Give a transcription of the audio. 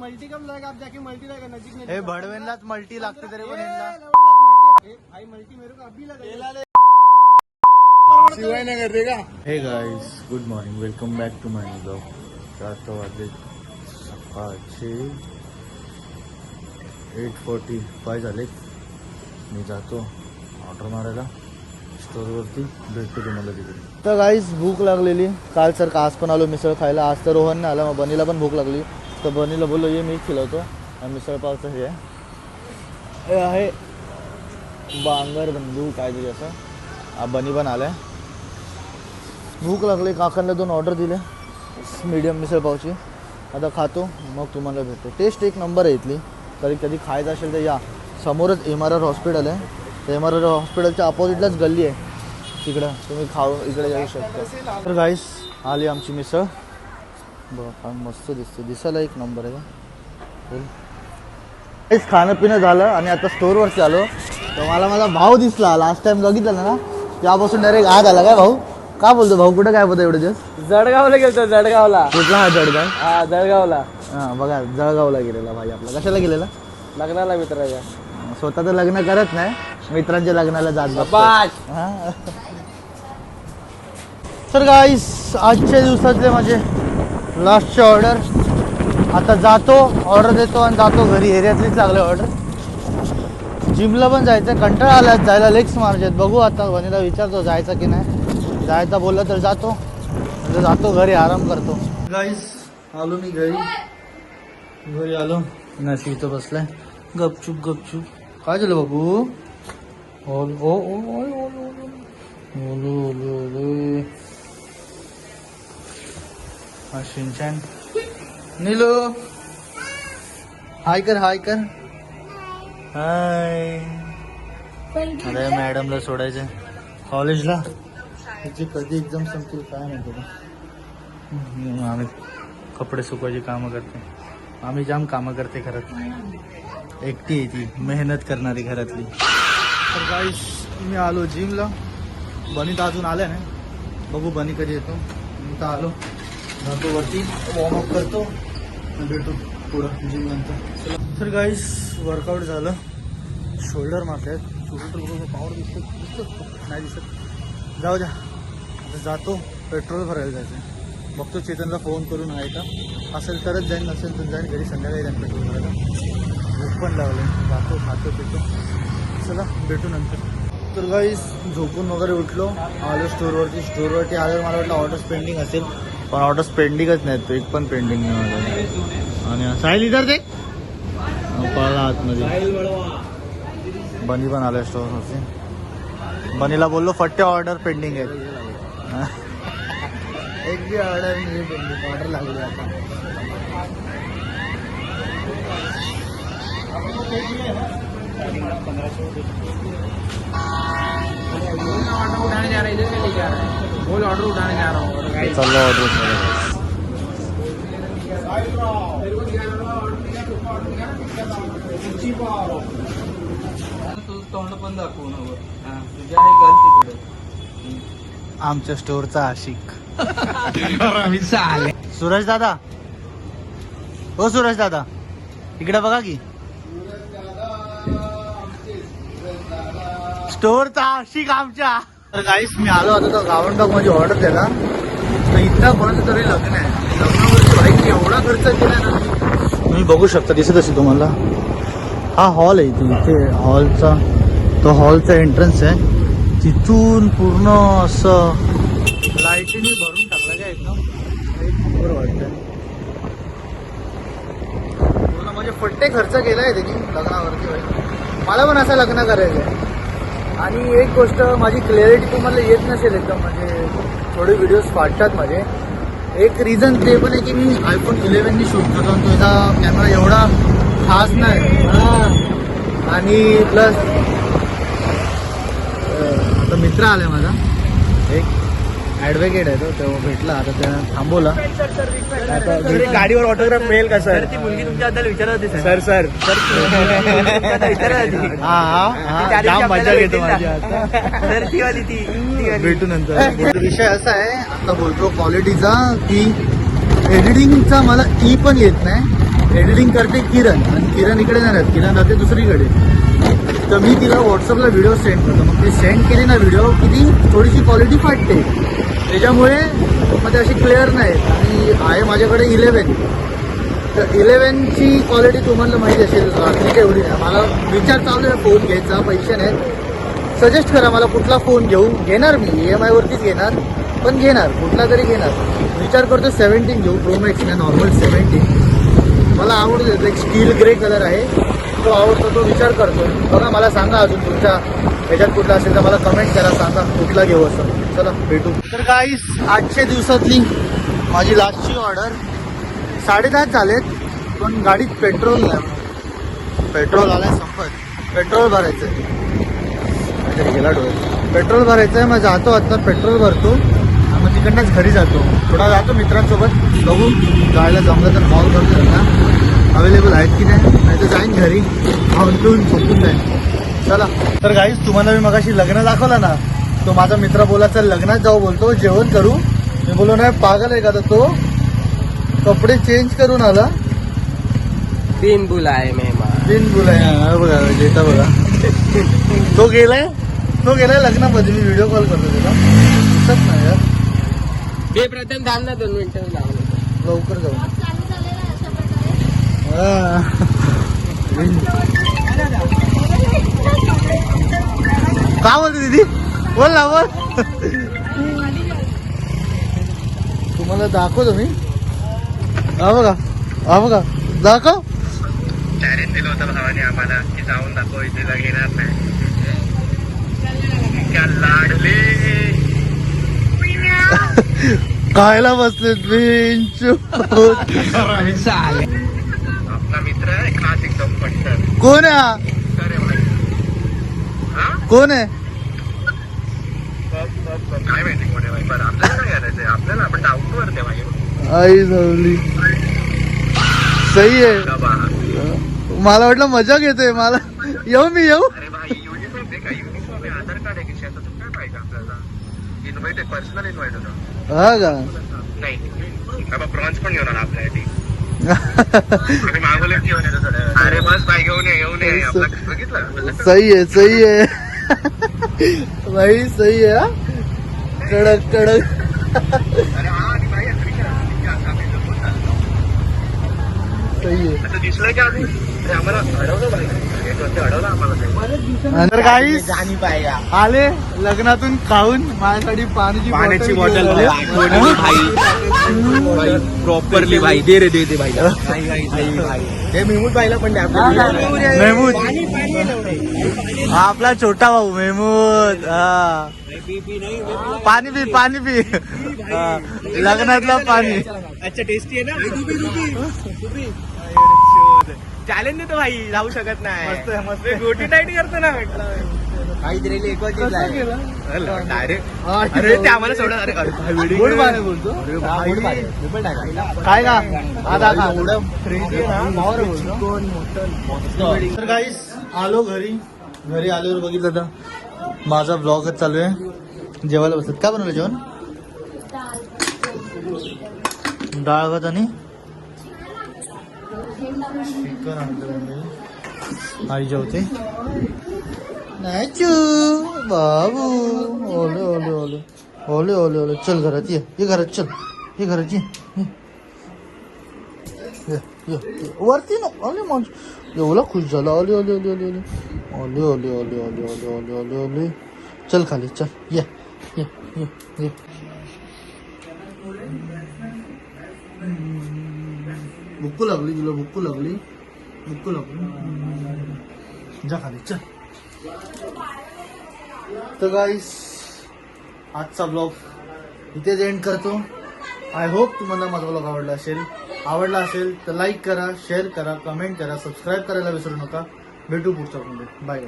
Multi कब लगेगा? आप जाके मल्टी लगेगा नजीक में। हे भडवेनलाच मल्टी लागते तरी पण यांना भाई मल्टी मेरे को अभी लगा। शिवाय नाही करते का? Hey guys good morning, welcome back to my blog. आता वाजले सकाळचे 8:45 झाले. मी जातो ऑर्डर मारायला स्टोरवरती, भेटतो तुम्हाला तिकडे. तर गाईज भूक लागलेली काल सारखं आज पण आलो मिसळ खायला. आज तर रोहन नाही आला, मग बनीला पण भूक लागली तर बनीला बोललो ये मी खिलवतो. आणि मिसळ पावचं हे आहे बांगर बंधू काहीतरी असं. बनी पण आलाय. भूक लागली, काकांना 2 ऑर्डर दिले मीडियम मिसळ पावची. आता खातो मग तुम्हाला भेटतो. टेस्ट एक नंबर आहे इथली. कधी खायचं असेल तर या. समोरच MRR हॉस्पिटल आहे. तर MRR हॉस्पिटलच्या अपोजिटलाच गल्ली आहे, तिकडं तुम्ही खाऊ इकडे जाऊ शकता. तर गाईस आली आमची मिसळ बघा, मस्त दिसायला एक नंबर आहे. गाईस खाणं पिणं झालं आणि आता स्टोरवरती आलो. तर मला माझा भाऊ दिसला. लास्ट टाइम बघितलं ना त्यापासून डायरेक्ट आज आला. काय भाऊ का बोलतो? भाऊ कुठं काय होतं एवढे दिवस? जळगावला गेलतो. जळगावला. कुठला हा जळगाव? हा जळगावला. हां बघा जळगावला गेलेला भाई आपला. कशाला गेलेला? लग्नाला मित्राच्या. स्वतः तर लग्न करत नाही, मित्रांच्या लग्नाला जात बसतो. हां. तर गाईस आजच्या दिवसातले माझे लास्टचे ऑर्डर. आता जातो, ऑर्डर देतो आणि जातो घरी. एरियातलीच लागले ऑर्डर. जिमला पण जायचं, कंटाळा आला जायला. लेग्स मारायचे बघू आता. वनीला विचारतो जायचं की नाही. जायचं बोललं तर जातो, म्हणजे जातो घरी आराम करतो. गाईस आलो मी घरी आलो. नशी इथं बसलाय गपचूप. काय झालं बाबू? ओलो हा शिनचॅन. नीलो हाय कर. हाय. अरे मॅडमला सोडायचं कॉलेजला. त्याची कधी एक्झाम संपतील काय नाही तुला. आम्ही कपडे सुकवायची कामं करते. आम्ही जाम कामं करते घरात. एकटी आहे ती मेहनत करणारी घरातली. तर गाईस मी आलो जिमला. बनी तर अजून आल्या नाही. बघू बनी कधी येतो. मी तर आलो, जातो वरती, वॉर्मअप करतो, भेटू पुढं जिम नंतर. तर गाईस वर्कआउट झालं. शोल्डर मारले. शोल्डर पावड दिसत नाही दिसत. जाऊ द्या. आता जातो पेट्रोल भरायला जायचं. बघतो चेतनला फोन करून आहे का, असेल तरच जाईन, नसेल तर जाईन घरी. संध्याकाळी जाईन पेट्रोल भरायला. भूक पण लागले. जातो खातो पितो. चला भेटू नंतर. तर गाईस झोपून वगैरे उठलो, आलो स्टोरवरती आल्यावर मला वाटलं ऑर्डर्स पेंडिंग असेल, पण ऑर्डर्स पेंडिंगच नाहीत. एक पण पेंडिंग नाही माझं. आणि साहिल इधर ते पाला आतमध्ये. बनी पण आलं स्टोरवरती. बनीला बोललो फट्टे ऑर्डर पेंडिंग आहेत. एक बी ऑर्डर नाही पेंडिंग. ऑर्डर लागली आता. उठाने जा रहा है, इधर से लेके आ रहा है. बोल ऑर्डर उठाने जा रहा हूँ. चलो ऑर्डर तोंड पण दाखवू नवर. तुझ्या हे घर तिकडे. आमच्या स्टोरचा आशिक सूरज दादा. हो सूरज दादा इकडे बघा की. स्टोरचा आशिक आमच्या. तर गाईस मी आलो आता गावंडॉग माझी ऑर्डर द्यायला. तर इथं कोणाचं तरी लग्न आहे. लग्नावरती बाईक एवढा खर्च केला ना तुम्ही बघू शकता. दिसत असेल तुम्हाला. हा हॉल आहे इथे हॉलचा. तो हॉलचा एंट्रन्स आहे. तिथून पूर्ण असं लाईटीने भरून टाकलं काय एकदम एक नंबर वाटतं. पूर्ण म्हणजे फट्टे खर्च केलाय त्यांनी लग्नावरती. मला पण असं लग्न करायचं आहे. आणि एक गोष्ट माझी क्लॅरिटी तुम्हाला येत नसेल एकदम, म्हणजे थोडे व्हिडिओज फाटतात माझे. एक रिझन ते पण आहे की मी iPhone 11 शूट करतो आणि तुझा कॅमेरा एवढा खास नाही. आणि प्लस आता मित्र आलाय माझा एक ॲडव्होकेट आहे तो भेटला. आता त्यानं थांबवला. आता गाडीवर ऑटोग्राफ मिळेल का सर? ती मुलगी तुमच्याबद्दल विचारत होती सर. सर हा मजा घेतो माझी आता. भेटू नंतर. विषय असा आहे आता बोलतो क्वालिटीचा की एडिटिंगचा मला पण येत नाही. एडिटिंग करते किरण आणि किरण इकडे नाही राहत, किरण राहते दुसरीकडे. तर मी तिला व्हॉट्सअपला व्हिडिओ सेंड करतो. मग ती सेंड केली ना व्हिडिओ की ती थोडीशी क्वालिटी फाटते, त्याच्यामुळे मग ते अशी क्लिअर नाही. आणि आहे माझ्याकडे 11. तर 11ची क्वालिटी तुम्हाला माहिती असेल, रात्री एवढी नाही. मला विचार चालू आहे फोन घ्यायचा, पैसे नाहीत. सजेस्ट करा मला कुठला फोन घेऊ. घेणार मी EMI वरतीच घेणार, पण घेणार कुठला तरी घेणार. विचार करतो 17 घेऊ, प्रो मॅक्स नाही, नॉर्मल 17. मला आवडतो, एक स्टील ग्रे कलर आहे, तो आवडतो, तो विचार करतो. बघा मला सांगा अजून तुमच्या ह्याच्यात कुठला असेल तर मला कमेंट करा, सांगा कुठला घेऊ असं. चला भेटू. तर गाईस, आजच्या दिवसातली माझी लास्टची ऑर्डर. 10:30 झालेत, पण गाडीत पेट्रोल नाही. पेट्रोल आलाय संपत. पेट्रोल भरायचं आहे, गेला डोळे. पेट्रोल भरायचं आहे. मग जातो आता, पेट्रोल भरतो आणि मग तिकडनंच घरी जातो. थोडा जातो मित्रांसोबत, बघू जायला जमलं तर कॉल करतो त्यांना अवेलेबल आहेत की नाही तर जाईन घरी, खाऊन पिऊन झोपून जाईन. चला. तर गाईस, तुम्हाला मी मगाशी लग्न दाखवला ना, तो माझा मित्र बोला चल लग्नात जाऊ, बोलतो जेवण करू. मी बोललो नाही, पागल आहे का. तर तो कपडे चेंज करून आला. 3 बुलाए मेहमान. 3 बुलाय बघा, जेता बघा. तो गेलाय लग्नामध्ये. मी व्हिडिओ कॉल करतो त्याला, दिसत नाही यार. हे प्रथम थांब ना 2 मिनिटं लावून. लवकर जाऊ. का बोलते दीदी, बोल ना बोल. तुम्हाला दाखवतो मी. हा बघा दाखव. चॅलेंज दिलं होतं भावाने आम्हाला की जाऊन दाखव, इथे घेणार नाही. क्या लाडले खायला बसलेत बेंच. आपला मित्र आहे खास एकदम पटकन. कोण आहे हा? अरे भाई, कोण आहे? काय माहिती कोण आहे भाई. बरं आपल्याला काय करायचंय, आपल्याला आपण डाऊट वर भाई. आई जावली. सही आहे. मला वाटलं मजा घेते. मला येऊ अरे भाई, युनिफॉर्म आहे का? युनिफॉर्म आहे, आधार कार्ड आहे की शेतातून काय पाहिजे आपल्याला. इन्व्हाइट आहे, पर्सनल इन्व्हाइट होतं. हा का? नाही बाबा, प्रॉन्स पण घेऊन आला आपल्यासाठी. मागवले घेऊन येतो थोड्या. अरे बस भाई, घेऊन ये आपला. बघितलं, सही आहे भाई, सही आहे. कडक. अरे हा, आणि भाई सही आहे. असं दिसलं की आम्ही आम्हाला अडवलं भाई, अडवलं आम्हाला. तर काही आले लग्नातून खाऊन, माझ्यासाठी पाण्याची बॉटल भाई प्रॉपरली भाई. दे रे दे भाई. हे मेहमूद भाईला पण द्या. मेहमूद, हा आपला छोटा भाऊ मेहमूद. हा पाणी पी. हा, लग्नातलं पाणी. अच्छा, टेस्टी आहे ना. चॅलेंज देतो भाई, जाऊ शकत नाही. मस्त गोटी टाईट करतो ना म्हटलं. काहीतरी डायरेक्ट. अरे ते आम्हाला सोडा. अरे गोड पाणी बोलतो. काय का आता तर गाईस, आलो घरी आल्यावर बघितलं तर माझा ब्लॉगच चालू आहे. जेवायला बसत. काय बनवलं जेवण? डाळ भात आणि चिकन आणलं. आई जेवते. नाचू बाबू. ओले. चल घरात ये घरात. चल ये घरात ये. वरती ना. अरे माणूस एवढा खुश झाला. ओले. चल खाली चल. ये. भुक्कू लागली तुला. भुक्कू लागली. जा खाली चल. तर गाईस, आजचा ब्लॉग इथेच एंड करतो. आय होप तुम्हाला माझा ब्लॉग आवडला असेल तर लाईक करा, शेअर करा, कमेंट करा, सबस्क्राईब करायला विसरू नका. भेटू पुढच्या व्हिडिओ. बाय.